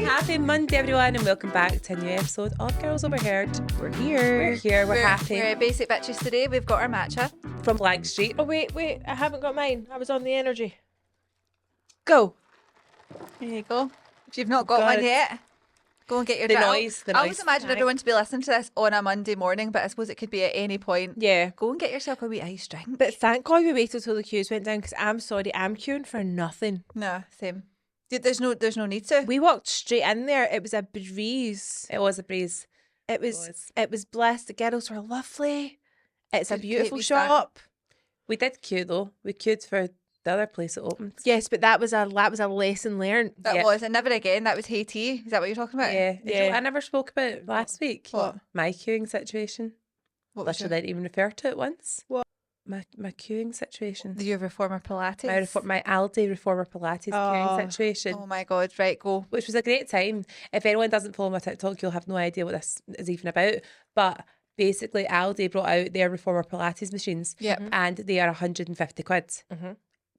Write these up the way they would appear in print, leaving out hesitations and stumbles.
Happy Monday, everyone, and welcome back to a new episode of Girls Overheard. We're here. We're happy. We're basic bitches today. We've got our matcha. From Blank Street. Oh, wait, I haven't got mine. I was on the energy. Go. There you go. If you've not got one yet, go and get your The drink. noise. I always imagine everyone to be listening to this on a Monday morning, but I suppose it could be at any point. Yeah. Go and get yourself a wee ice drink. But thank God we waited till the queues went down, because I'm sorry, I'm queuing for nothing. No, same. There's no need to. We walked straight in there. It was a breeze. It was a breeze. It was blessed. The girls were lovely. It's a Good beautiful Kate, shop. We did queue though. We queued for the other place that opened. Yes, but that was a lesson learned. That was, and never again. That was Haiti. Is that what you're talking about? Yeah. Yeah. I never spoke about it last week. What? My queuing situation. What was Literally didn't even refer to it once. What? My queuing situation. your reformer Pilates? My Aldi reformer Pilates queuing situation. Oh my God! Right, go. Which was a great time. If anyone doesn't follow my TikTok, you'll have no idea what this is even about. But basically, Aldi brought out their reformer Pilates machines. Yep. And they are 150 quid. Mm-hmm.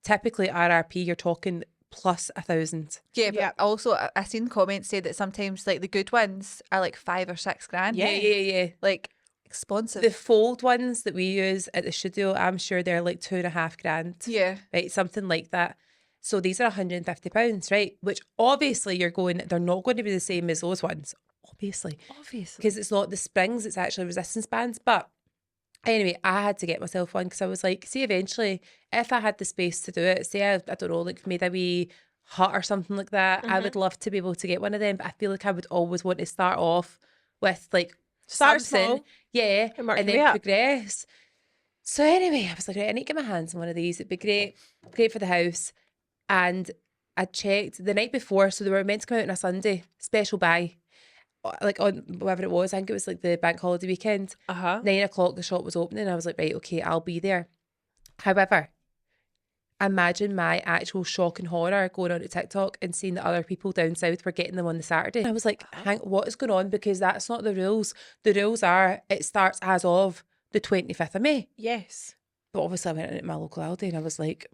Typically, RRP, you're talking plus 1,000. Yeah, but Yep. also I seen comments say that sometimes like the good ones are like $5,000 or $6,000. Yeah. Like expensive. The fold ones that we use at the studio, I'm sure they're like $2,500. Yeah. Right, something like that. So these are £150, right? Which obviously they're not going to be the same as those ones, obviously. Because it's not the springs, it's actually resistance bands. But anyway, I had to get myself one because I was like, see, eventually, if I had the space to do it, say I don't know, like made a wee hut or something like that, I would love to be able to get one of them. But I feel like I would always want to start off with like Start something, small. yeah, And work and your then way up. progress. So anyway, I was like, right, I need to get my hands on one of these. It'd be great for the house. And I checked the night before, so they were meant to come out on a Sunday, special buy, like on whatever it was. I think it was like the bank holiday weekend. 9 o'clock, the shop was opening. I was like, right, okay, I'll be there. However, imagine my actual shock and horror going on to TikTok and seeing that other people down south were getting them on the Saturday. I was like, what is going on? Because that's not the rules. The rules are it starts as of the 25th of May. Yes. But obviously I went in at my local Aldi and I was like,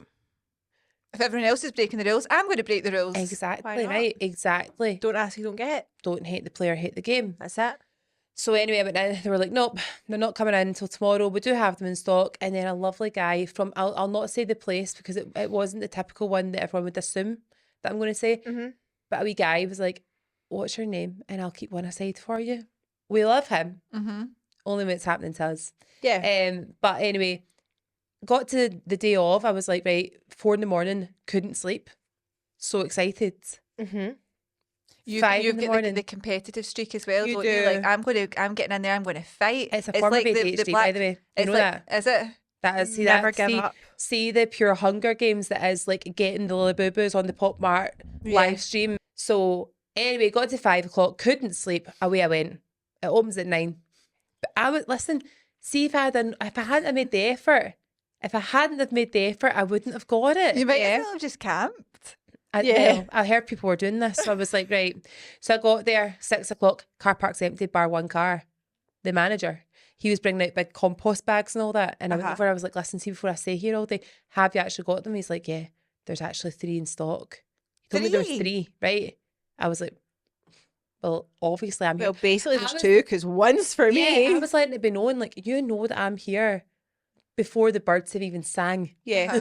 If everyone else is breaking the rules, I'm going to break the rules. exactly, not? right? Exactly. Don't ask, you don't get. Don't hate the player, hate the game. That's it. So anyway, I went in. They were like, nope, they're not coming in until tomorrow. We do have them in stock. And then a lovely guy from, I'll not say the place because it wasn't the typical one that everyone would assume that I'm going to say. Mm-hmm. But a wee guy was like, what's your name? And I'll keep one aside for you. We love him. Mm-hmm. Only when it's happening to us. Yeah. But anyway, got to the day of. I was like, right, 4 a.m, couldn't sleep. So excited. Mm-hmm. 5 You've in the got morning. the competitive streak as well, You don't do. you? Like I'm getting in there, I'm going to fight. It's a form of ADHD, by the way. You It's know like, that? is it? That is, see Never that, give see, up. see the pure Hunger Games that is like getting the Labubus on the Pop Mart live stream. So anyway, got to 5 o'clock, couldn't sleep. Away I went. It opens at 9. But I would listen. See if I hadn't have made the effort. If I hadn't have made the effort, I wouldn't have got it. You might as well have just camped. Well, I heard people were doing this, so I was like, right. So I got there 6 o'clock. Car park's empty, bar one car. The manager, he was bringing out big compost bags and all that. And I went over. I was like, listen, see, before I stay here all day, have you actually got them? He's like, yeah, there's actually 3 in stock. He told me there was 3, right? I was like, well, obviously I'm here. Well, basically I there's was- 2 because one's for me. Yeah, I was letting it be known, like, you know that I'm here before the birds have even sang. Yeah.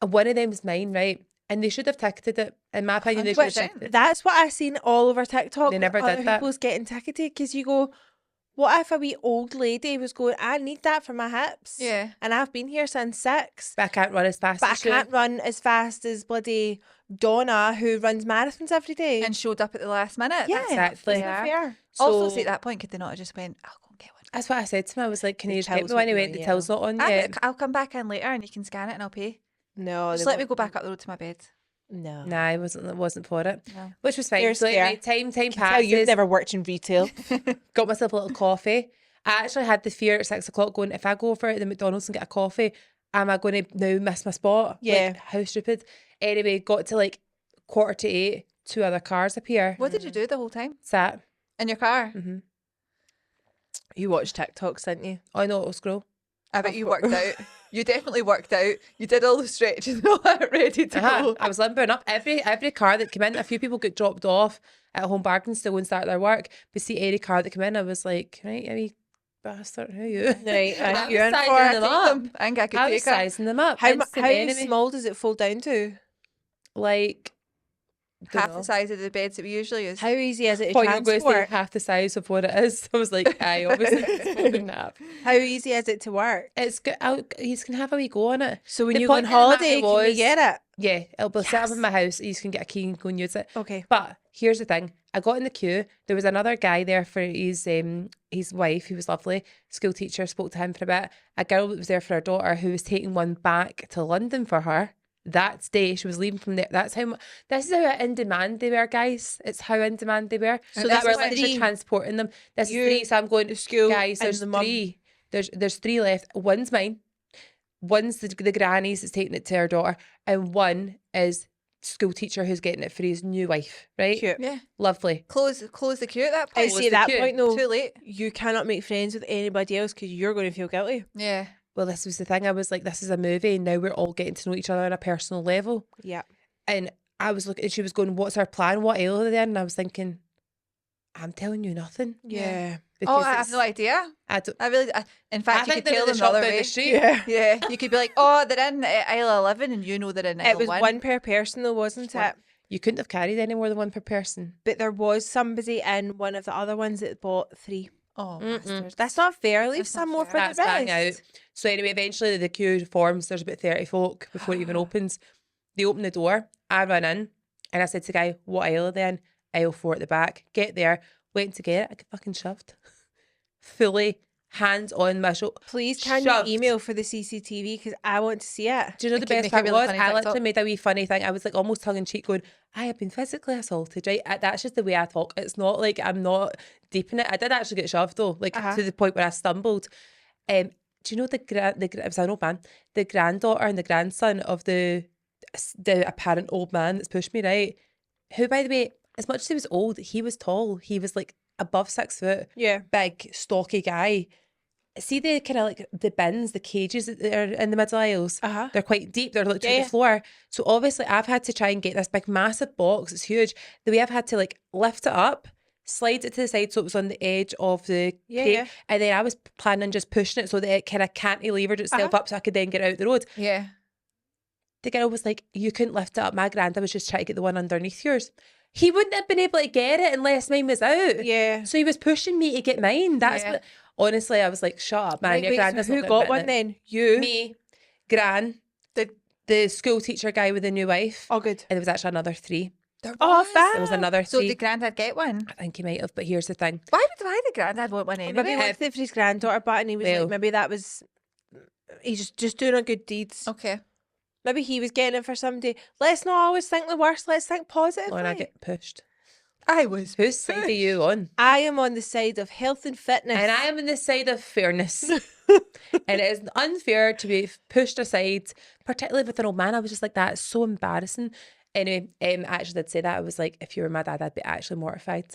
And one of them is mine, right? And they should have ticketed it. In my opinion, they should have 100%. ticketed it. That's what I seen all over TikTok. They never other did that. People's getting ticketed because you go, what if a wee old lady was going, I need that for my hips. Yeah. And I've been here since 6. But I can't run as fast But I as you. can't run as fast as bloody Donna, who runs marathons every day. And showed up at the last minute. yeah, That's exactly. Isn't it fair. fair? Also, So- see, at that point, could they not have just went, I'll go and get one? That's what I said to him. I was like, can The you just get till's me one? He not went, on the yet. till's not on yet. I'll come back in later and you can scan it and I'll pay. No, Just they let me won't. go back up the road to my bed. No. Nah, I wasn't for it. No. Which was fine. You're So anyway, scared. time Tell passes. you've never worked in retail. Got myself a little coffee. I actually had the fear at 6 o'clock going, if I go over to the McDonald's and get a coffee, am I going to now miss my spot? Yeah. Like, how stupid. Anyway, got to like 7:45, 2 other cars appear. What did you do the whole time? Sat. In your car? Mm-hmm. You watched TikToks, didn't you? I know it'll scroll. I bet you worked out. You definitely worked out. You did all the stretches and all that ready to go. I was limbering up. Every car that came in, a few people got dropped off. at home bargains to go and start their work. But see any car that come in, I was like, right, I mean, bastard, who are you? Right, I you're in was for sizing it. them up. I think I could I was take it. sizing them up. How Instant enemy. small does it fold down to? Like, Half dunno. the size of the beds that we usually use. How easy is it to Thought you were going to say transport? half the size of what it is. I was like, I obviously it's folding that up. How easy is it to work? It's good. You can have a wee go on it. So when The you go on point of the matter holiday, can we was- get it? Yeah, it'll be set up in Yes. my house. You can get a key and go and use it. Okay. But here's the thing: I got in the queue. There was another guy there for his wife, who was lovely, school teacher. Spoke to him for a bit. A girl that was there for her daughter, who was taking one back to London for her. That day she was leaving from there. That's how. This is how in demand they were, guys. It's how in demand they were. So So that's we're what literally three- transporting them. This you, is 3. So I'm going the school, guys. and There's the mum. 3. There's 3 left. One's mine. One's the granny's that's taking it to her daughter, and one is school teacher who's getting it for his new wife. Right? Cute. Yeah. Lovely. Close the queue at that I point. see at that queue. point though, Too late. you cannot make friends with anybody else because you're going to feel guilty. Yeah. Well, this was the thing. I was like, this is a movie, and now we're all getting to know each other on a personal level. Yeah. And I was looking, and she was going, "What's our plan? What aisle are they in?" And I was thinking, I'm telling you nothing. Yeah. Oh, I have it's- no idea. I don't. In fact, you think could they're tell in the them the shop other down way. the street. Yeah. Yeah, you could be like, oh, they're in aisle 11, and you know they're in aisle It was one per person though, wasn't it? You couldn't have carried any more than one per person. But there was somebody in one of the other ones that bought 3. Oh, Mm-mm. bastards. That's not fair. Leave That's not some more fair. for That's the bang rest. out. So anyway, eventually the queue forms. There's about 30 folk before it even opens. They open the door. I run in, and I said to the guy, "What aisle are they in?" Aisle 4 at the back. Get there. Went to get it. I get fucking shoved. Fully hands on my shoulder. Please can Shoved. you email for the CCTV because I want to see it. Do you know It the could best make a part really was? funny I TikTok. literally made a wee funny thing. I was like almost tongue in cheek going, I have been physically assaulted, right? That's just the way I talk. It's not like I'm not deep in it. I did actually get shoved though, like Uh-huh. to the point where I stumbled. Do you know it was an old man, the granddaughter and the grandson of the apparent old man that's pushed me, right? Who, by the way, as much as he was old, he was tall. He was like above 6 foot, Yeah. big, stocky guy. See the kind of like the bins, the cages that are in the middle aisles? Uh-huh. They're quite deep. They're like to Yeah. the floor. So obviously I've had to try and get this big massive box. It's huge. The way I've had to like lift it up, slide it to the side so it was on the edge of the Yeah, crate. yeah. And then I was planning on just pushing it so that it kind of cantilevered itself Uh-huh. up so I could then get out the road. Yeah. The girl was like, you couldn't lift it up. My granddad was just trying to get the one underneath yours. He wouldn't have been able to get it unless mine was out. Yeah. So he was pushing me to get mine. That's Yeah. what, honestly, I was like, shut up, man. Wait, Your wait, so granddad's who not got gonna one admit it. then? You? Me, Gran, the school teacher guy with the new wife. Oh, good. And there was actually another 3. There Oh, was. fab. There was another 3. So did Grandad get one? I think he might have, but here's the thing. Why the Grandad want one Maybe anyway? he wanted it for his granddaughter, but and he was Well. like, maybe that was he's just doing a good deeds. Okay. Maybe he was getting it for somebody. Let's not always think the worst. Let's think positively. When I get pushed. I was. Whose side are you on? I am on the side of health and fitness. And I am on the side of fairness. And it is unfair to be pushed aside, particularly with an old man. I was just like, that is so embarrassing. Anyway, I actually did say that. I was like, if you were my dad, I'd be actually mortified.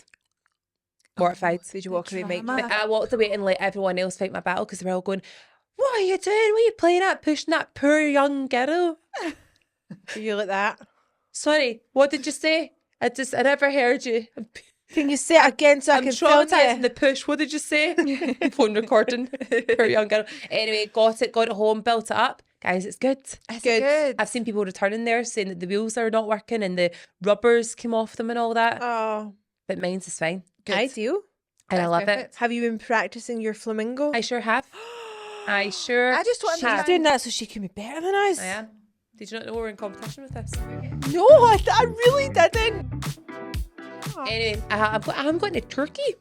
Mortified. Did you walk away, Mike? drama. But I walked away and let everyone else fight my battle because they were all going, what are you doing? What are you playing at? Pushing that poor young girl? You like that? Sorry, what did you say? I never heard you. Can you say it again so I I'm can film traumatized in you? the push. What did you say? Phone recording. Poor young girl. Anyway, got it home, built it up. Guys, it's good. Is Good. it good? I've seen people returning there saying that the wheels are not working and the rubbers came off them and all that. Oh, But mine's is fine. Good. ideal. And I That's love perfect. Have you been practicing your flamingo? it. I sure have. I sure I just want She's to have. doing that so she can be better than us. I am. Did you not know we're in competition with this? No, I really didn't. Anyway, I'm going to Turkey.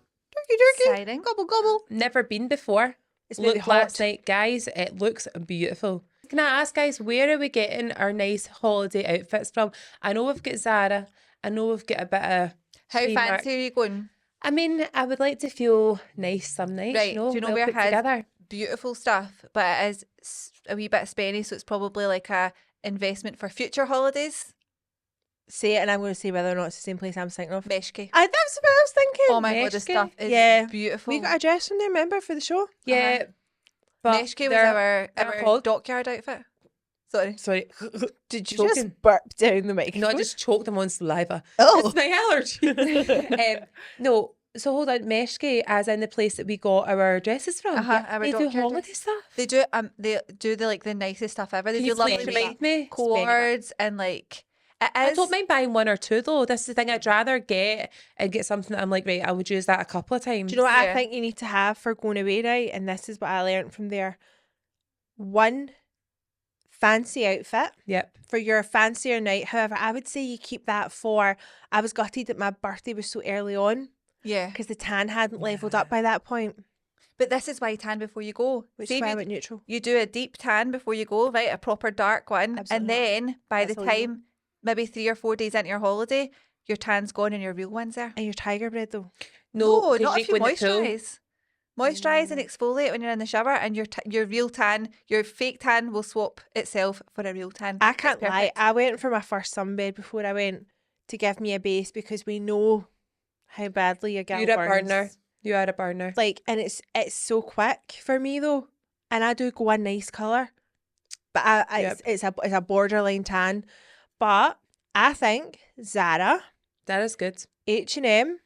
Exciting. Gobble gobble. Never been before. It's maybe Looked last hot. night, guys. It looks beautiful. Can I ask, guys, where are we getting our nice holiday outfits from? I know we've got Zara. I know we've got a bit of. How Primark. fancy are you going? I mean, I would like to feel nice some nights. Right, You know, do you know well where put has- together. Beautiful stuff, but it is a wee bit spenny, so it's probably like a investment for future holidays. Say it, and I'm going to say whether or not it's the same place I'm thinking of. Meshki. That's what I was thinking. Oh my god, the Meshki? stuff is Yeah. beautiful. We got a dress from there, remember, for the show? Yeah, but Meshki was they're- our they're called- dockyard outfit. Sorry. Sorry. Did you Choking. just burp down the microphone? No, I just choked them on saliva. Oh. It's my allergy. No, so hold on. Meshke, as in the place that we got our dresses from. Our They do doctor holiday dress. stuff. They do the nicest stuff ever. They Can do you lovely spend remind me? cords and like it I is. don't mind buying one or two though. This is the thing I'd rather get and get something that I'm like, right, I would use that a couple of times. Do you know what I Yeah. think you need to have for going away, right? And this is what I learned from there. One fancy outfit Yep. for your fancier night. However, I would say you keep that for. I was gutted that my birthday was so early on Yeah. because the tan hadn't leveled up by that point, But this is why you tan before you go. which See, is if why I you, went neutral. you do a deep tan before you go, right? A proper dark one. Absolutely And not. then by That's the illegal. time, maybe 3 or 4 days into your holiday, your tan's gone and your real one's there. And your tiger bread though. No, 'cause not if you go in the pool. moisturise. Moisturise and exfoliate when you're in the shower, and your real tan, your fake tan will swap itself for a real tan. I It's can't lie. perfect. I went for my first sunbed before I went to give me a base because we know how badly a girl You're a burns. burner. You are a burner. Like, and it's so quick for me though, and I do go a nice color, but it's a borderline tan. But I think Zara, That is good. H&M,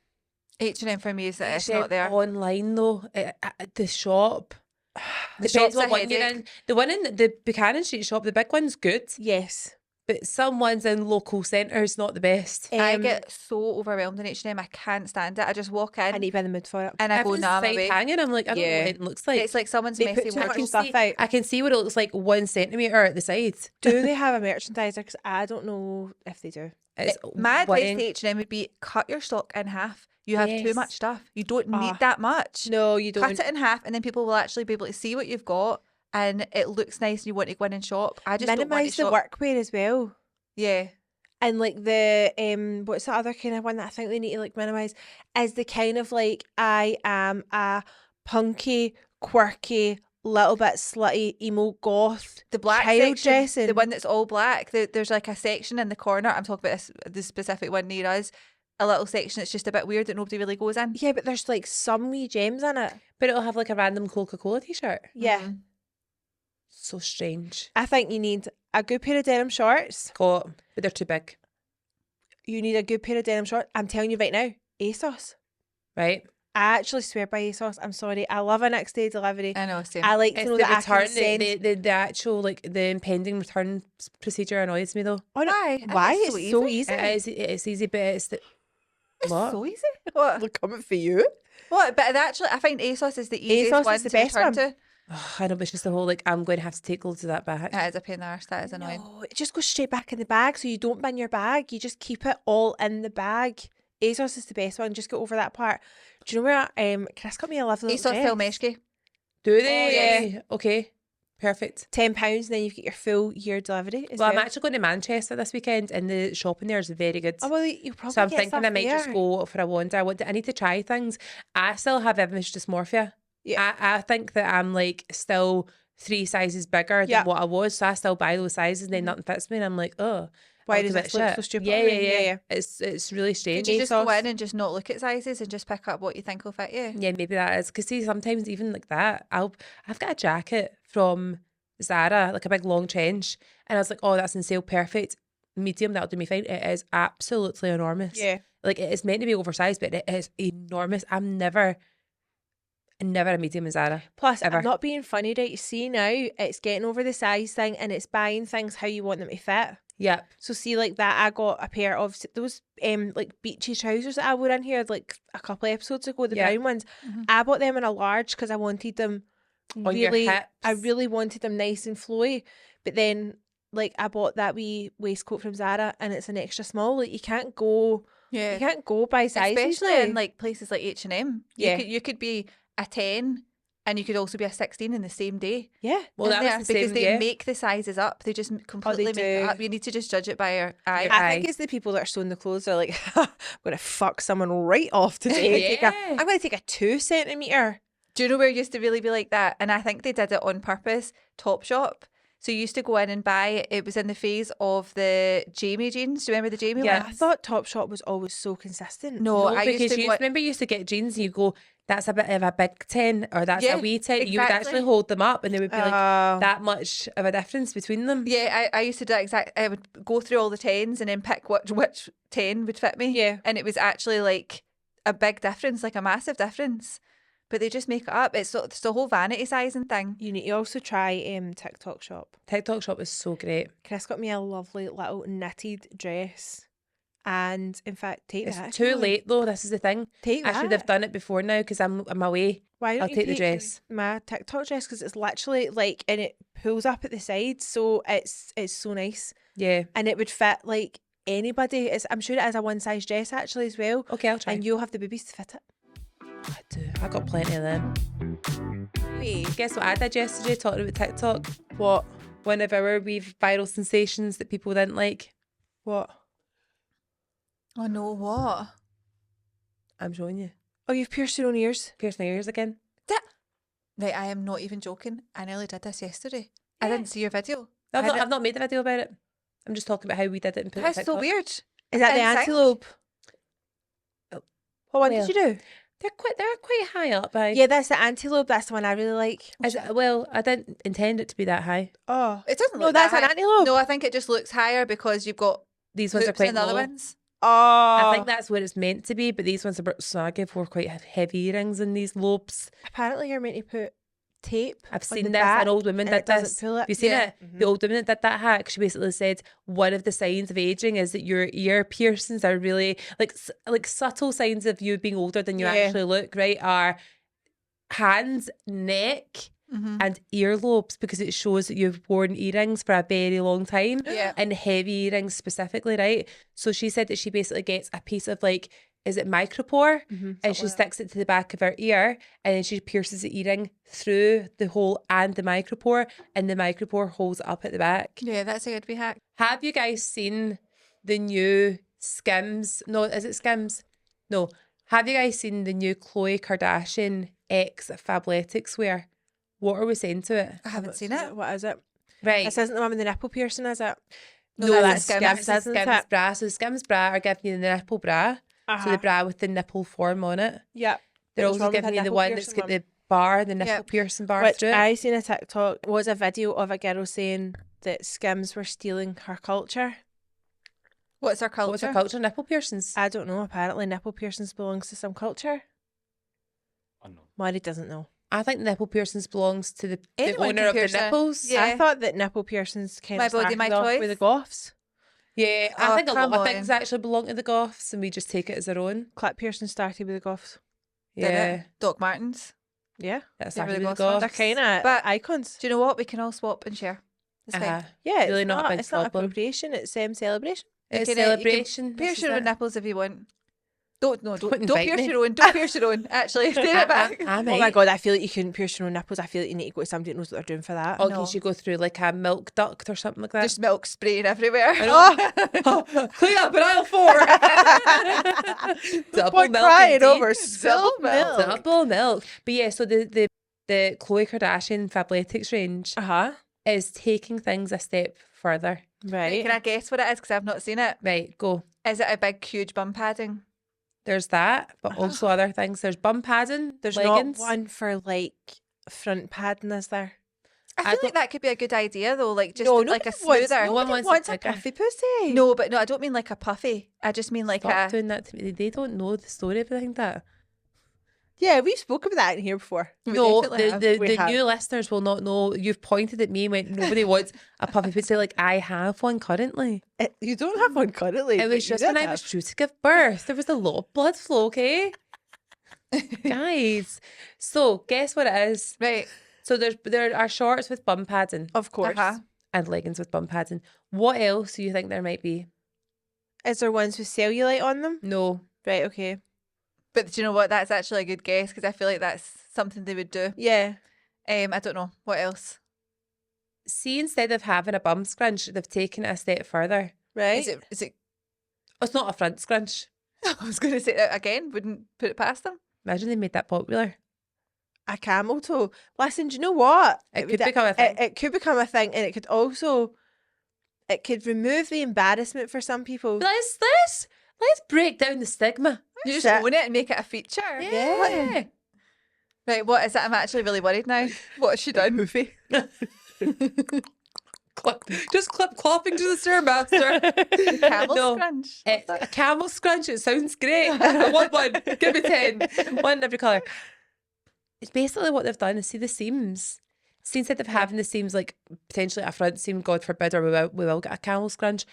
H&M for me is that it's H&M not there. online though. At the shop. The Depends shop's what a one you're headache. in. The one in the Buchanan Street shop, the big one's good, yes. but some ones in local centres not the best. I Um, get so overwhelmed in H&M. I can't stand it. I just walk in I need to be in the mood for it. and I go, Everything's nah, I'm side away. hanging. I'm like, I don't know Yeah. what it looks like. It's like someone's They messy put too much wardrobe. stuff out. I can see what it looks like 1 centimetre at the side. Do they have a merchandiser? Because I don't know if they do. It's My advice one- to H&M would be cut your stock in half. You have too Yes. much stuff. You don't need Ah. that much. No, you don't. Cut it in half, and then people will actually be able to see what you've got, and it looks nice, and you want to go in and shop. I just don't want to Minimise the shop. workwear as well. Yeah, And like the what's the other kind of one that I think they need to like minimise is the kind of like I am a punky, quirky, little bit slutty, emo goth the black child section, dressing. the one that's all black. There's like a section in the corner. I'm talking about the specific one near us. A little section that's just a bit weird that nobody really goes in. Yeah, but there's like some wee gems in it. But it'll have like a random Coca-Cola t-shirt. Yeah. Mhm. So strange. I think you need a good pair of denim shorts. Got, but they're too big, You need a good pair of denim shorts. I'm telling you right now, ASOS. right? I actually swear by ASOS. I'm sorry. I love a next day delivery. I know, same. I like to It's know the that I return, can send. the actual like the impending return procedure annoys me though. Oh, no. Why? Why? It's It's so so easy. easy. It's easy, but it's the It's what? so easy. What? They're coming for you. What? But actually, I find ASOS is the easiest ASOS one is the to best return one. to. I know, but it's just the whole like I'm going to have to take loads of that back. That is a pain in the arse. That is annoying. No, it just goes straight back in the bag, so you don't bin your bag. You just keep it all in the bag. ASOS is the best one. Just get over that part. Do you know where Chris got me a lovely little ASOS dress? Phil Meshke. Do they? yes. Okay. Perfect. £10, and then you get your full year delivery. As Well, well, I'm actually going to Manchester this weekend, and the shopping there is very good. Oh well, you'll probably So I'm get thinking stuff I might just there. go for a wander. I need to try things. I still have image dysmorphia. Yeah. I think that I'm like still 3 sizes bigger Yeah. than what I was. So I still buy those sizes and then nothing fits me. And I'm like, oh, Why I look does a this bit look shit. so stupid? Yeah, on me? yeah, yeah, yeah. It's really strange. Could you just go ASOS. in and just not look at sizes and just pick up what you think will fit you? Yeah, maybe that is. Because see, sometimes even like that, I've got a jacket from Zara, like a big long trench. And I was like, oh, that's in sale. Perfect. Medium, that'll do me fine. It is absolutely enormous. Yeah. Like it is meant to be oversized, but it is enormous. I'm never a medium in Zara. Plus, Ever. I'm not being funny, right? You see now, it's getting over the size thing, and it's buying things how you want them to fit. Yeah. So see, like that, I got a pair of those like beachy trousers that I wore in here like a couple of episodes ago, the Yeah. brown ones. Mhm. I bought them in a large because I wanted them On your really. hips. I really wanted them nice and flowy, but then like I bought that wee waistcoat from Zara, and it's an extra small. Like you can't go by size, Especially usually. in like places like H&M. Yeah. You could be a 10 and you could also be a 16 in the same day. yeah. Well, in that there, was the because same, they yeah. make the sizes up. They just completely make it do. up. You need to just judge it by your eye. Your I eye. think it's the people that are sewing the clothes. They're like, I'm gonna fuck someone right off today. Yeah. I'm gonna take a 2 centimeter. Do you know where it used to really be like that? And I think they did it on purpose. Topshop. So you used to go in and buy, it was in the phase of the Jamie jeans. Do you remember the Jamie Yeah. I ones? thought Topshop was always so consistent. No, No, I because used to you go, remember you used to get jeans and you go, that's a bit of a big 10 or that's Yeah, a wee 10. You would exactly. actually hold them up and there would be like Oh. that much of a difference between them. Yeah, I used to do that exact. I would go through all the 10s and then pick which 10 would fit me. Yeah. And it was actually like a big difference, like a massive difference. But they just make it up. It's the whole vanity sizing thing. You need to also try TikTok Shop. TikTok Shop is so great. Chris got me a lovely little knitted dress. And in fact, take It's that. too late though. This is the thing. Take I that. should have done it before now because I'm away. Why don't I'll you take the dress. my TikTok dress because it's literally like, and it pulls up at the sides, so it's so nice, Yeah. and it would fit like anybody. I'm sure it is a one size dress actually as well, Okay, I'll try. and you'll have the boobies to fit it. I do. I got plenty of them. Anyway, guess what I did yesterday talking about TikTok? What? One of our wee viral sensations that people didn't like. What? Oh no, what? I'm showing you. Oh, you've pierced your own ears. Pierce my ears again. Right, I am not even joking. I nearly did this yesterday. I didn't see your video. I've not made the video about it. I'm just talking about how we did it and put it on That's so TikTok. weird. Is that the Insane. antelope? Oh, What one well. did you do? They're quite high up. Yeah, that's the antelope. That's the one I really like. Well, I didn't intend it to be that high. Oh, It doesn't no, look that's that an high. antelope. No, I think it just looks higher because you've got These ones are hoops quite in the other low. ones. Oh, I think that's what it's meant to be, but these ones are so I give for quite heavy earrings in these lobes. apparently you're meant to put tape. I've on seen the this. back An old woman and it did doesn't this. pull it. Have you seen Yeah. it? The old woman that did that hack, she basically said one of the signs of aging is that your ear piercings are really like subtle signs of you being older than you Yeah. actually look, right? Are hands, neck, Mm-hmm. and earlobes because it shows that you've worn earrings for a very long time. Yeah. And heavy earrings specifically, right? So she said that she basically gets a piece of like, is it micropore? And she sticks it to the back of her ear and then she pierces the earring through the hole and the micropore, and the micropore holds it up at the back. Yeah, that's a good wee hack. Have you guys seen the new Skims? No, is it Skims? No. Have you guys seen the new Khloe Kardashian X Fabletics wear? What are we saying to it? I haven't seen Is it. What is it? Right. This isn't the one with the nipple piercing, is it? No, that's Skims. Skims, That's isn't Skims it? bra. So Skims bra are giving you the nipple bra. So the bra with the nipple form on it. Yeah. They're What's also wrong with giving a you the nipple one that's piercing got the bar, the nipple piercing bar Which through it. I seen a TikTok was a video of a girl saying that Skims were stealing her culture. What's our culture? What's our culture? Nipple piercings. I don't know. Apparently, nipple piercings belongs to some culture. Unknown. Mari doesn't know. I think nipple piercings belongs to the Anyone owner can of the pierce it. nipples. Yeah. I thought that nipple piercings kind My of body, started my off choice. with the goths. Yeah, I Oh, think a lot come of on. things actually belong to the goths and we just take it as our own. Clip piercings started with the goths. Did Yeah, it? Doc Martens. Yeah, that's They were actually the the goths ones. they're goths. kind of But- icons. Do you know what? We can all swap and share. It's fine. Yeah, it's really not a big It's not problem. appropriation. It's celebration. It's You can, you can celebration. Pierce this is your own it. nipples if you want. Don't invite pierce me. your own. Don't pierce your own. Actually, take it back. I Oh might. my god, I feel like you couldn't pierce your own nipples. I feel like you need to go to somebody that knows what they're doing for that. Oh, No. can she go through like a milk duct or something like that? Just milk spraying everywhere. Oh, clean up in aisle 4. Double Boy milk crying indeed. over spilled milk. Double milk. But yeah, so the Khloe Kardashian Fabletics range Uh-huh. is taking things a step further. Right. Can I guess what it is? Because I've not seen it. Right, go. Is it a big, huge bum padding? There's that, but also other things. There's bum padding. There's leggings. not one for like front padding, is there? I feel like that could be a good idea though. Like just No, like a nobody wants- smoother. No one nobody wants wants it a bigger. puffy pussy. No, but no, I don't mean like a puffy. I just mean like Stop a. doing that to me. They don't know the story behind that. Yeah, we've spoken about that in here before. We No, definitely have. the We have. new listeners will not know. You've pointed at me and went, nobody wants a puppy pussy. Like, I have one currently. You don't have one currently. It but was you just did when I have. was due to give birth. There was a lot of blood flow, okay? Guys. So, guess what it is? Right. So, there are shorts with bum padding Of course. Uh-huh. and leggings with bum padding. What else do you think there might be? Is there ones with cellulite on them? No. Right, okay. But do you know what? That's actually a good guess because I feel like that's something they would do. Yeah. I don't know what else. See, instead of having a bum scrunch, they've taken it a step further. Right? Is it? Is it? Oh, it's not a front scrunch. I was going to say that again. Wouldn't put it past them. Imagine they made that popular. A camel toe. Listen, do you know what? It would- could become a thing. It could become a thing, and it could also, it could remove the embarrassment for some people. Let's break down the stigma. You just Shit. own it and make it a feature. Yeah. Right, what is it? I'm actually really worried now. What has she done? Poofy. Just clapping to the Stairmaster. Camel No, scrunch. a camel scrunch. It sounds great. I want one. Give me 10. One in every colour. It's basically what they've done is see the seams. See, instead of having the seams like potentially a front seam, God forbid, or we will get a camel scrunch,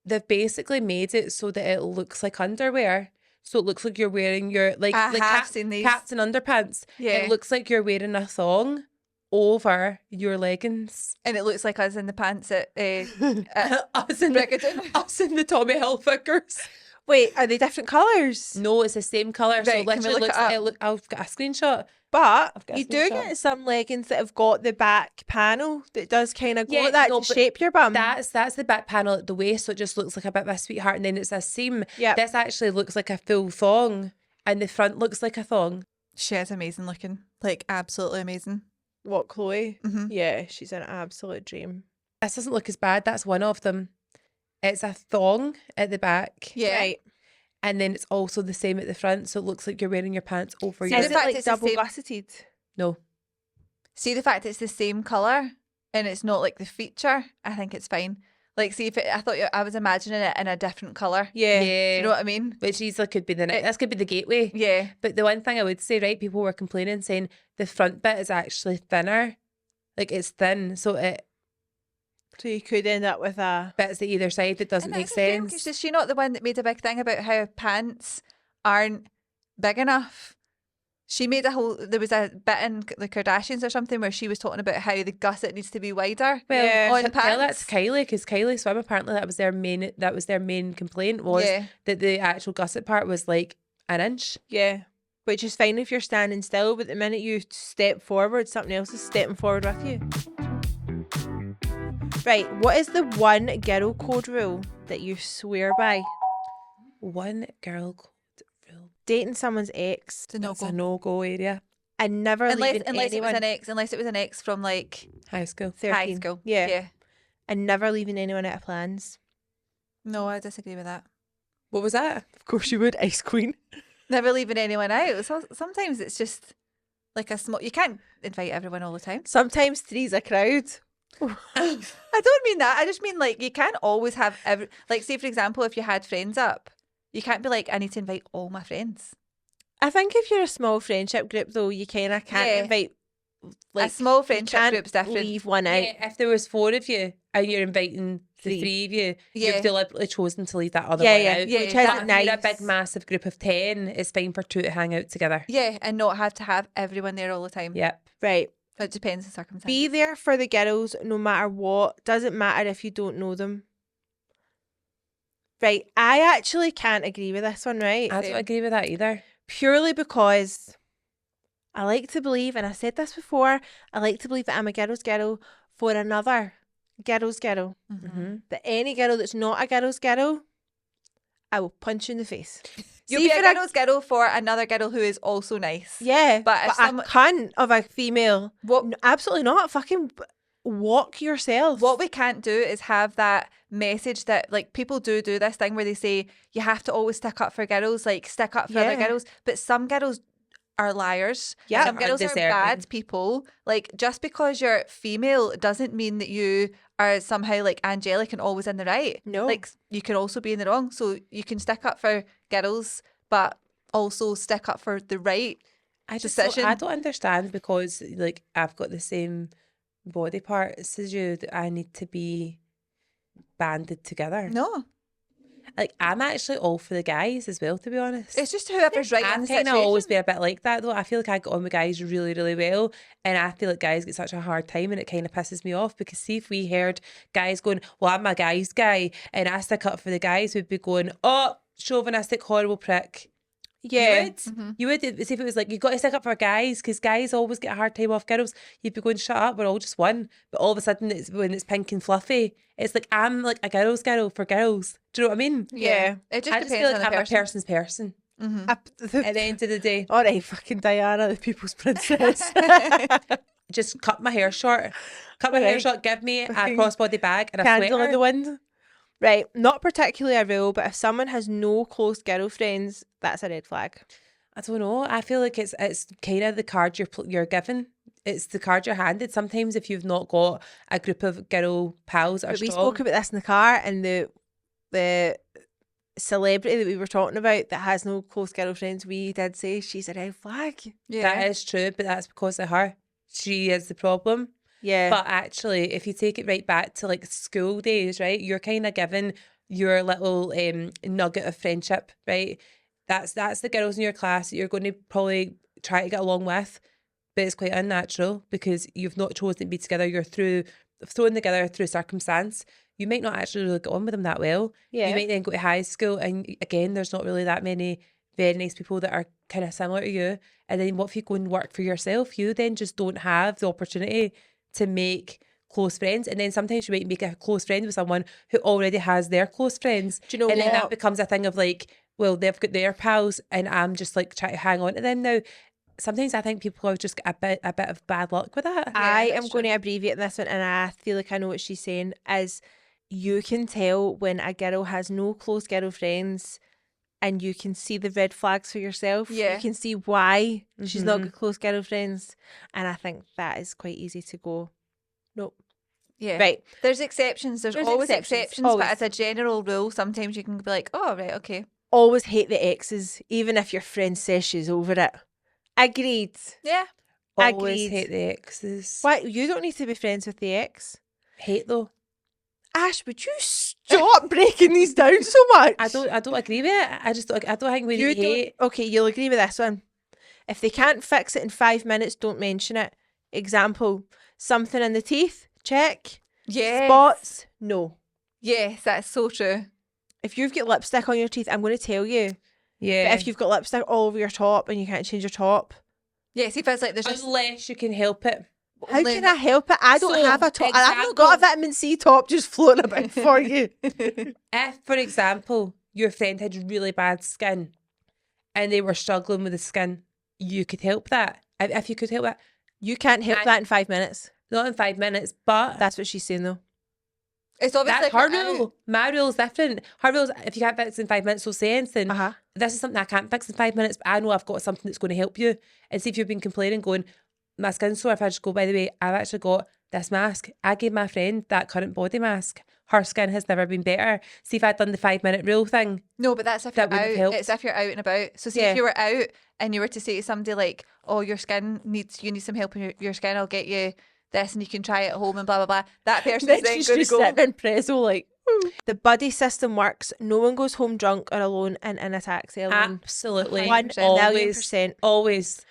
they've basically made it so that it looks like underwear. So it looks like you're wearing your like I have seen these. caps and underpants. Yeah. It looks like you're wearing a thong over your leggings. And it looks like us in the pants at us in the Tommy Hilfigers. Wait, are they different colours? No, it's the same colour. So Right, it can we literally look it looks. I've got a screenshot. But I've got a you do screenshot. get some leggings that have got the back panel that does kind of go Yeah, like that no, to but shape your bum. That's the back panel at the waist, so it just looks like a bit of a sweetheart, and then it's a seam. Yep. This actually looks like a full thong, and the front looks like a thong. She is amazing looking. Like, absolutely amazing. What, Chloe? Mhm. Yeah, she's an absolute dream. This doesn't look as bad. That's one of them. It's a thong at the back, Yeah. Right. and then it's also the same at the front, so it looks like you're wearing your pants over See, your. Is the it fact like it's the double same- gusseted? No, See the fact it's the same colour and it's not like the feature? I think it's fine. Like, see, if I was imagining it in a different colour. Yeah. Do yeah, you know what I mean? which easily could be this could be the gateway. Yeah. But the one thing I would say, right, people were complaining saying the front bit is actually thinner, like it's thin, so it So you could end up with a... bits at either side that doesn't And make that's a shame, sense. 'cause is she not the one that made a big thing about how pants aren't big enough? She made there was a bit in the Kardashians or something where she was talking about how the gusset needs to be wider. Well, Yeah. on tell that to pants. Kylie, because Kylie Swim apparently that was their main complaint was Yeah. that the actual gusset part was like an inch. Yeah. Which is fine if you're standing still, but the minute you step forward, something else is stepping forward with you. Right, what is the one girl code rule that you swear by? One girl code rule. Dating someone's ex It's a no That's a go. no-go area. and never Unless leaving it was anyone... an ex from like High school. 13. high school. Yeah. And never leaving anyone out of plans. No, I disagree with that. What was that? Of course you would, Ice Queen. Never leaving anyone out. So sometimes it's just like a small. You can't invite everyone all the time. Sometimes three's a crowd. I don't mean that. I just mean like you can't always have like say for example if you had friends up, you can't be like I need to invite all my friends. I think if you're a small friendship group though, you kind of can't Yeah. invite... A small you friendship can't group's different. leave one out. Yeah, if there was 4 of you and you're inviting the Three. 3 of you, Yeah. you've deliberately chosen to leave that other Yeah, one yeah, out. yeah, which yeah. is But if nice. you're a big massive group of 10, it's fine for 2 to hang out together. Yeah, and not have to have everyone there all the time. Yep. Right. It depends on circumstances. Be there for the girls no matter what. Doesn't matter if you don't know them. Right. I actually can't agree with this one, right? I don't agree with that either. Purely because I like to believe, and I said this before, I like to believe that I'm a girl's girl for another girl's girl. Mm-hmm. That any girl that's not a girl's girl, I will punch you in the face. You'll See be a for girl's girl for another girl who is also nice. Yeah, But if but some- a cunt of a female, What absolutely not. Fucking walk yourself. What we can't do is have that message that like people do this thing where they say you have to always stick up for girls, like stick up for other Yeah. girls, but some girls are liars. Yeah. Some girls are Undeserving. bad people. Like just because you're female doesn't mean that you are somehow like angelic and always in the right. No. Like you can also be in the wrong. So you can stick up for girls, but also stick up for the right. I just Decision. I don't understand because like I've got the same body parts as you that I need to be banded together. No. Like I'm actually all for the guys as well, to be honest. It's just whoever's right in I've the kind situation. of always been a bit like that though. I feel like I get on with guys really, really well, and I feel like guys get such a hard time, and it kind of pisses me off because see if we heard guys going, "Well, I'm a guy's guy," and I stick up for the guys, we'd be going, "Oh, chauvinistic, horrible prick." yeah. You would. You would. See if it was like you got to stick up for guys because guys always get a hard time off girls. You'd be going, "Shut up, we're all just one." But all of a sudden, when it's pink and fluffy, it's like I'm like a girl's girl for girls. Do you know what I mean? Yeah. It just I just depends feel like on the I'm person. a person's person at the end of the day. All right, fucking Diana, the people's princess. Just cut my hair short. Cut my hair Right. short. Give me a Fucking crossbody bag and a Candle sweater. in the wind. Right, not particularly a rule, but if someone has no close girlfriends, that's a red flag. I don't know. I feel like it's kind of the card you're given. It's the card you're handed. Sometimes if you've not got a group of girl pals that are But we strong. spoke about this in the car, and the celebrity that we were talking about that has no close girlfriends, we did say she's a red flag. Yeah. That is true, but that's because of her. She is the problem. Yeah. But actually, if you take it right back to like school days, right, you're kind of given your little nugget of friendship, right? That's the girls in your class that you're going to probably try to get along with, but it's quite unnatural because you've not chosen to be together. You're thrown together through circumstance. You might not actually really get on with them that well. Yeah. You might then go to high school, and again, there's not really that many very nice people that are kind of similar to you. And then what if you go and work for yourself? You then just don't have the opportunity to make close friends. And then sometimes you might make a close friend with someone who already has their close friends. Do you know and then that what? becomes a thing of like, well, they've got their pals and I'm just like trying to hang on to them now. Sometimes I think people have just got a bit of bad luck with that. I that's am going to abbreviate this one, and I feel like I know what she's saying, is you can tell when a girl has no close girlfriends, and you can see the red flags for yourself. Yeah. You can see why she's not Mhm. got close girlfriends. And I think that is quite easy to go, nope. Yeah. Right. There's exceptions. There's always exceptions, always. but as a general rule, sometimes you can be like, oh, right, okay. Always hate the exes, even if your friend says she's over it. Agreed. Yeah. Always Agreed. hate the exes. Why? You don't need to be friends with the ex. Hate though. Ash, would you stop breaking these down so much? I don't agree with it. I don't think we You need hate. don't. Okay, you'll agree with this one. If they can't fix it in 5 minutes, don't mention it. Example: something in the teeth. Check. Yes. Spots. No. Yes, that's so true. If you've got lipstick on your teeth, I'm going to tell you. Yeah. But if you've got lipstick all over your top and you can't change your top, Yes, he feels like there's just unless you can help it. how can I help it? I don't So, have a top. I've not got a example- vitamin C top just floating about for you. If, for example, your friend had really bad skin and they were struggling with the skin, you could help that. If you could help that, You can't help that in 5 minutes. not in 5 minutes, but That's what she's saying though. It's obviously that's like her an out. rule. My rule is different. Her rule is if you can't fix it in 5 minutes, so say anything. Uh-huh. This is something I can't fix in 5 minutes, but I know I've got something that's going to help you. And see if you've been complaining, going, my skin's sore. If I just go, by the way, I've actually got this mask. I gave my friend that current body mask. Her skin has never been better. See if I'd done the 5 minute rule thing. No, but that's if That you're wouldn't out. have helped. It's if you're out and about. So see Yeah. if you were out and you were to say to somebody like, oh, you need some help in your skin, I'll get you this and you can try it at home and blah, blah, blah. That person's Then then she's going to just go, sitting in prezzo like, the buddy system works. No one goes home drunk or alone and in a taxi alone. Absolutely. 1 million %. Always.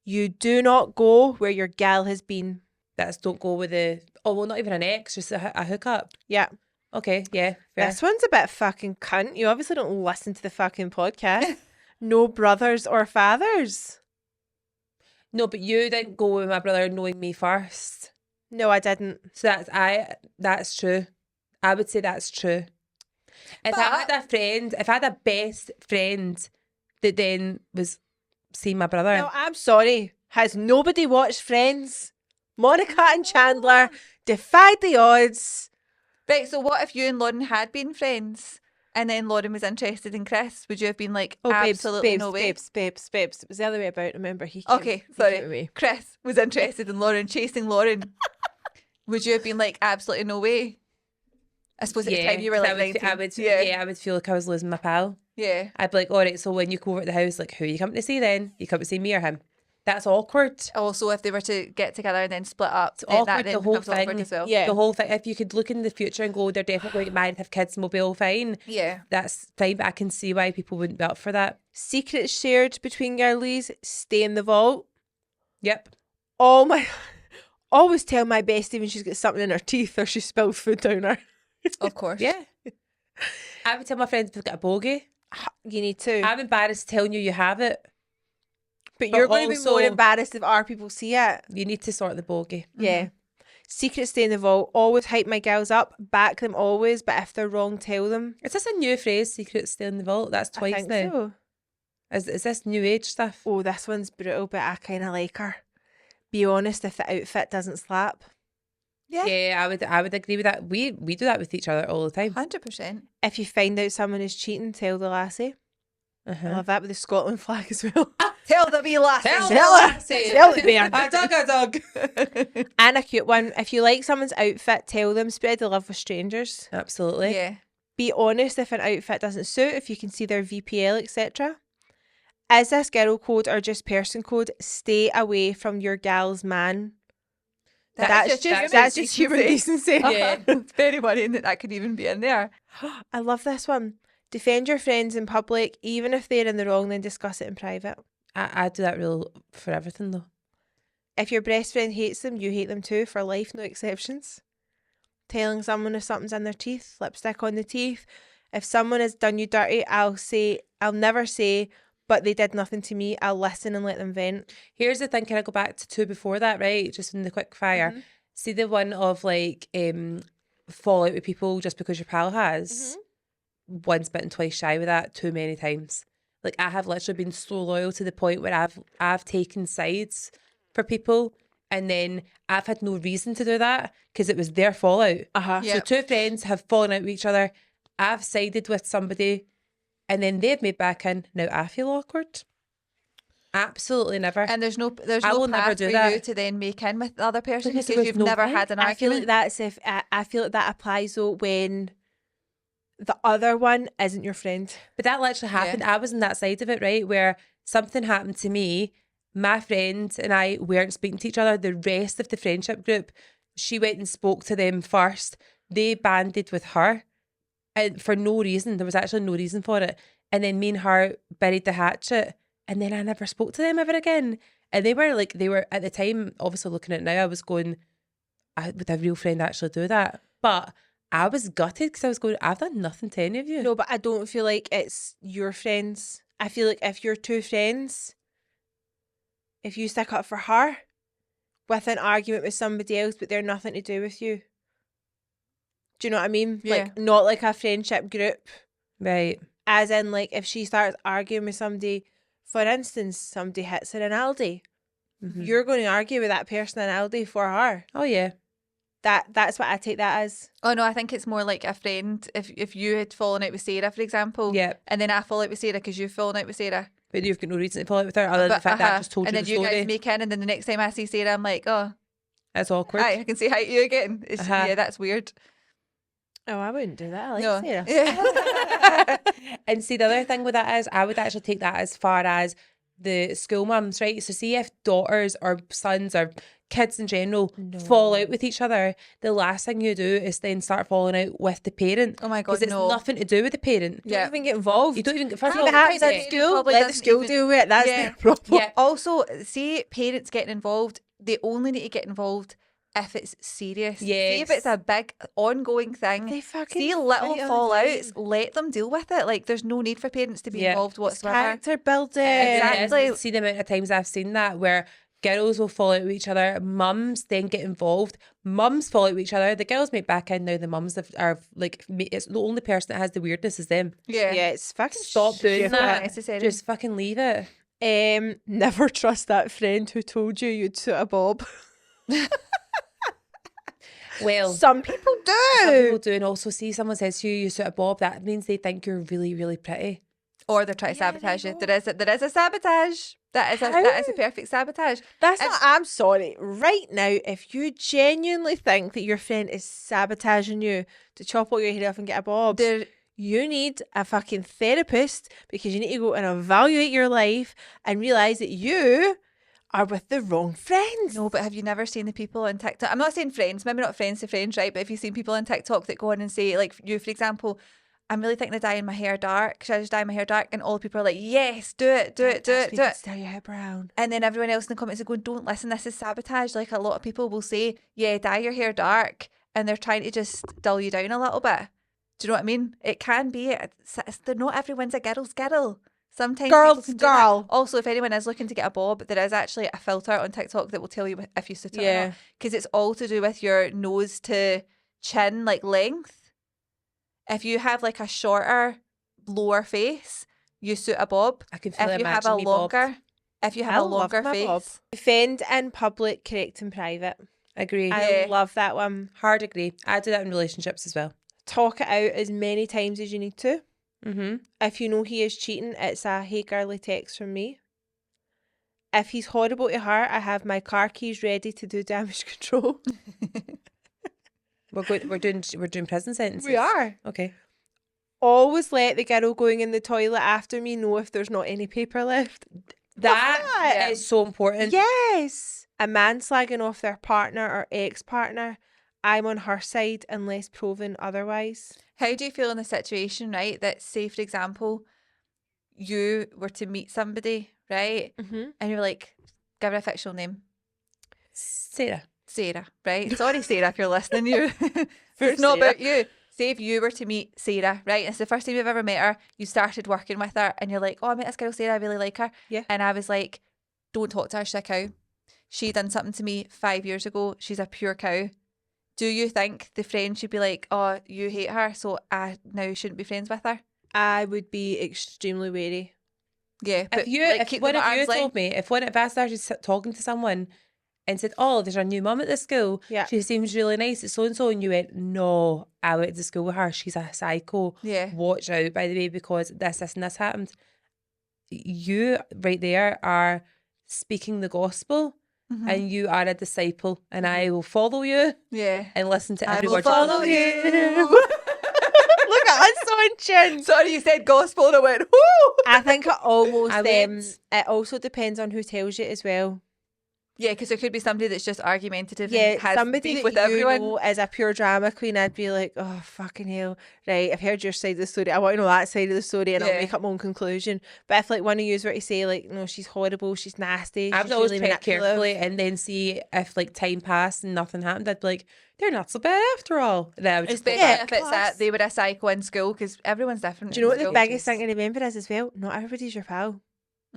You do not go where your gal has been. That's don't go with the, oh, well, not even an ex, just a hookup. Yeah. Okay, yeah, fair. This one's a bit fucking cunt. You obviously don't listen to the fucking podcast. No brothers or fathers. No, but you didn't go with my brother knowing me first. No, I didn't. So that's true. I would say that's true. If I had a friend, if I had a best friend that then was seeing my brother, No, I'm sorry. Has nobody watched Friends? Monica and Chandler defied the odds. right, so what if you and Lauren had been friends and then Lauren was interested in Chris? Would you have been like, Oh, babes, absolutely babes, no way? babes. It was the other way about. Remember, he Okay, came sorry. away. Chris was interested in Lauren, chasing Lauren. Would you have been like, absolutely no way? I suppose at the time you were 'cause like I would, 19. I would, I would feel like I was losing my pal. Yeah. I'd be like, all right, so when you go over to the house, like, who you coming to see then? You come to see me or him? That's awkward. Also, if they were to get together and then split up, It's then awkward, that then the whole becomes awkward thing. as well. Yeah. The whole thing, if you could look in the future and go, they're definitely going to get married and have kids and we'll be all fine, Yeah. that's fine, but I can see why people wouldn't be up for that. Secrets shared between girlies, stay in the vault. Yep. Always tell my bestie when she's got something in her teeth or she spilled food down her. Of course. Yeah. I would tell my friends if they've got a bogey. You need to. I'm embarrassed telling you have it. but but you're going to be more also- embarrassed if our people see it. You need to sort the bogey. Yeah. Secrets stay in the vault. Always hype my gals up. Back them always. But if they're wrong, tell them. Is this a new phrase, secrets stay in the vault? That's I twice think now. so. Is this new age stuff? Oh, this one's brutal, but I kind of like her. Be honest if the outfit doesn't slap. Yeah. Yeah, I would agree with that. We do that with each other all the time. 100%. If you find out someone is cheating, tell the lassie. I love that with the Scotland flag as well. Tell the wee lasses. Tell it, man. A dog. And a cute one. If you like someone's outfit, tell them. Spread the love with strangers. Absolutely. Yeah. Be honest if an outfit doesn't suit, if you can see their VPL, etc. Is this girl code or just person code? Stay away from your gal's man. That's just human decency. Yeah. It's very worrying that could even be in there. I love this one. Defend your friends in public, even if they're in the wrong, then discuss it in private. I do that rule for everything though. If your best friend hates them, you hate them too, for life, no exceptions. Telling someone if something's in their teeth, lipstick on the teeth. If someone has done you dirty, I'll never say, but they did nothing to me. I'll listen and let them vent. Here's the thing, can I go back to 2 before that, right? Just in the quick fire. Mm-hmm. See the one of like fall out with people just because your pal has. Once bitten, twice shy with that, too many times. Like I have literally been so loyal to the point where I've taken sides for people, and then I've had no reason to do that because it was their fallout. Uh-huh. Yeah. So 2 friends have fallen out with each other. I've sided with somebody, and then they've made back in. Now I feel awkward. Absolutely never. And there's no I will path never do for that. you to then make in with the other person Because because there was you've no never point. had an I feel argument. like I feel like that applies though when the other one isn't your friend. But that literally happened. I was on that side of it, right? Where something happened to me. My friend and I weren't speaking to each other. The rest of the friendship group, she went and spoke to them first. They banded with her and for no reason. There was actually no reason for it. And then me and her buried the hatchet. And then I never spoke to them ever again. And they were at the time, obviously looking at it now, I was going, would a real friend actually do that? But I was gutted because I was going, I've done nothing to any of you. No, but I don't feel like it's your friends. I feel like if you're 2 friends, if you stick up for her with an argument with somebody else, but they're nothing to do with you. Do you know what I mean? Yeah. Like, not like a friendship group. Right. As in, like, if she starts arguing with somebody, for instance, somebody hits her in Aldi, you're going to argue with that person in Aldi for her. Oh, yeah. That's what I take that as. Oh no, I think it's more like a friend. If you had fallen out with Sarah, for example, Yeah. and then I fall out with Sarah because you've fallen out with Sarah, But you've got no reason to fall out with her other than the fact that I just told and you then the you story. guys make in, and then the next time I see Sarah, I'm like, oh, That's awkward. hi, I can say hi to you again. It's, Yeah, that's weird. Oh, I wouldn't do that. I like No, Sarah. yeah. And see, the other thing with that is I would actually take that as far as the school mums, right? So see if daughters or sons or kids in general fall out with each other, the last thing you do is then start falling out with the parent. Oh my God, because it's no. nothing to do with the parent. Don't even get involved. You don't even get first If of it all. happens at Yeah. school, Probably let the doesn't school even- deal with it. That's Yeah. their problem. Yeah. Also, see parents getting involved, they only need to get involved if it's serious. See if it's Yes. a big ongoing thing. They fucking See little fight all the fallouts, time. let them deal with it. Like there's no need for parents to be Yeah. involved It's whatsoever. character building. Exactly. See the amount of times I've seen that where girls will fall out with each other, mums then get involved, mums fall out with each other, the girls make back in, now the mums are like, it's the only person that has the weirdness is them. Yeah. Yeah, it's fucking Stop doing stupid. that. Unnecessary. Just fucking leave it. Never trust that friend who told you you'd suit a bob. Well, Some people do. some people do, and also see someone says to you, you suit a bob, that means they think you're really, really pretty. Or they're trying to sabotage you. There is a sabotage. That is a perfect sabotage. That's not. I'm sorry. Right now, if you genuinely think that your friend is sabotaging you to chop all your hair off and get a bob, There you need a fucking therapist because you need to go and evaluate your life and realize that you are with the wrong friends. No, but have you never seen the people on TikTok? I'm not saying friends, maybe not friends to friends, right? But have you seen people on TikTok that go on and say, like you, for example, I'm really thinking of dyeing my hair dark. Should I just dye my hair dark? And all the people are like, yes, do it, do it, do it, do it. Dye your hair brown. And then everyone else in the comments are going, don't listen, this is sabotage. Like a lot of people will say, yeah, dye your hair dark. And they're trying to just dull you down a little bit. Do you know what I mean? It can be. Not everyone's a girl's girl. Sometimes Girl's people can do that. girl. Also, if anyone is looking to get a bob, there is actually a filter on TikTok that will tell you if you suit it or Yeah. not. Because it's all to do with your nose to chin, like length. If you have like a shorter, lower face, you suit a bob. I can feel If it you have matching a me, Bob. longer, if you have I a love longer my face, bob. Defend in public, correct in private. Agree. I Yeah. love that one. Hard agree. I do that in relationships as well. Talk it out as many times as you need to. Mm-hmm. If you know he is cheating, it's a hey girly text from me. If he's horrible to her, I have my car keys ready to do damage control. We're doing prison sentences. We are. Okay. Always let the girl going in the toilet after me know if there's not any paper left. That that? is so important. Yes. A man slagging off their partner or ex-partner, I'm on her side unless proven otherwise. How do you feel in the situation, right? That, say, for example, you were to meet somebody, right? Mm-hmm. And you're like, give her a fictional name. Sarah. Sarah, right? Sorry, Sarah, if you're listening. It's not Sarah. about you. Say if you were to meet Sarah, right? It's the first time you've ever met her. You started working with her and you're like, oh, I met this girl, Sarah. I really like her. Yeah. And I was like, don't talk to her. She's a cow. She done something to me 5 years ago. She's a pure cow. Do you think the friend should be like, oh, you hate her, so I now shouldn't be friends with her? I would be extremely wary. Yeah. But If one of you told me, if I started talking to someone and said, oh, there's a new mum at this school, Yeah. she seems really nice, it's so-and-so, and you went, no, I went to school with her, she's a psycho. Yeah. Watch out, by the way, because this and this happened. You, right there, are speaking the gospel, and you are a disciple, and I will follow you Yeah. and listen to I every will word. follow you. Look at us so in tune. Sorry, you said gospel and I went, whoo! I think it almost I went. it also depends on who tells you as well. Yeah, because there could be somebody that's just argumentative Yeah, and has somebody beef that with you everyone. know is a pure drama queen, I'd be like, oh fucking hell, right? I've heard your side of the story. I want to know that side of the story, and I'll Yeah. make up my own conclusion. But if like one of you were to say like, no, she's horrible, she's nasty, I she's would always really check manipulative. carefully and then see if like time passed and nothing happened. I'd be like, they're not so bad after all. And then I would just go Especially back. if it's that they were a psycho in school, because everyone's different. Do you know in what the school. biggest thing to remember is as well? Not everybody's your pal.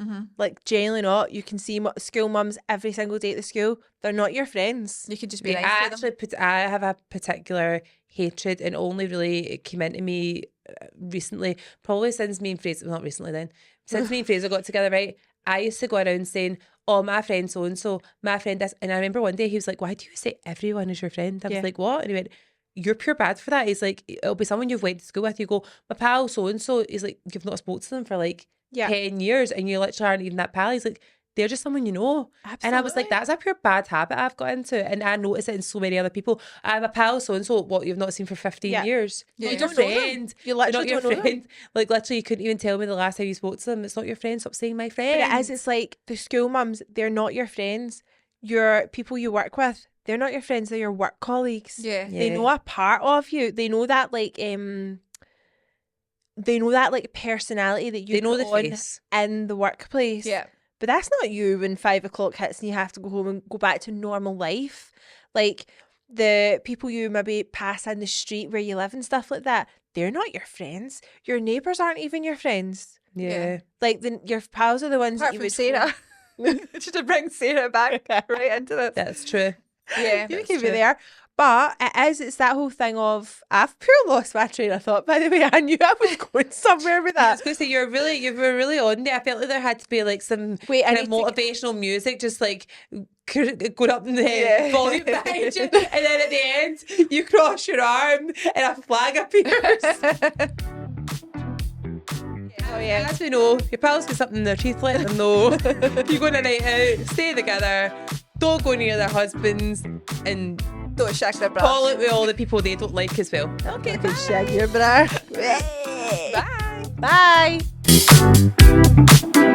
Mm-hmm. Like genuinely not. You can see school mums every single day at the school. They're not your friends. You could just be I nice to them. I have a particular hatred, and only really it came into me recently, probably since me and Fraser, well, not recently then, since me and Fraser got together, right? I used to go around saying, oh, my friend so-and-so, my friend this. And I remember one day he was like, why do you say everyone is your friend? I was Yeah. like, what? And he went, you're pure bad for that. He's like, it'll be someone you've went to school with. You go, my pal so-and-so. He's like, you've not spoke to them for like Yeah. 10 years and you literally aren't even that pal. He's like, they're just someone you know. And I was like, Absolutely. that's a pure bad habit I've got into. And I notice it in so many other people. I have a pal so-and-so, what, you've not seen for 15 Yeah. years. Yeah. Not You your don't know them. friend. You They're literally not your don't know them. friend. Like, literally, you couldn't even tell me the last time you spoke to them. It's not your friend. Stop saying my friend. But it is, it's like the school mums, they're not your friends. Your people you work with, they're not your friends, they're your work colleagues. Yeah. They Yeah. know a part of you. They know that like personality that you They know the put on face. in the workplace. Yeah. But that's not you when 5 o'clock hits and you have to go home and go back to normal life. Like the people you maybe pass in the street where you live and stuff like that, they're not your friends. Your neighbours aren't even your friends. Yeah. Like your pals are the ones Apart that you from would Sarah. Just to bring Sarah back right into this. That's true. Yeah. You that's can be true. there. But it's that whole thing of, I've pure lost my train of thought, by the way. I knew I was going somewhere with I that. was going to say, you were really on there. I felt like there had to be like some Wait, I kind of need to motivational music, just like going up in the Yeah. volume behind you. And then at the end, you cross your arm and a flag appears. Oh, yeah. As we know, your pals got something in their teeth, let them know. You go on a night out, stay together, don't go near their husbands, and Don't shag their bra. call it with all the people they don't like as well. Okay, shag your bra. Bye. Bye.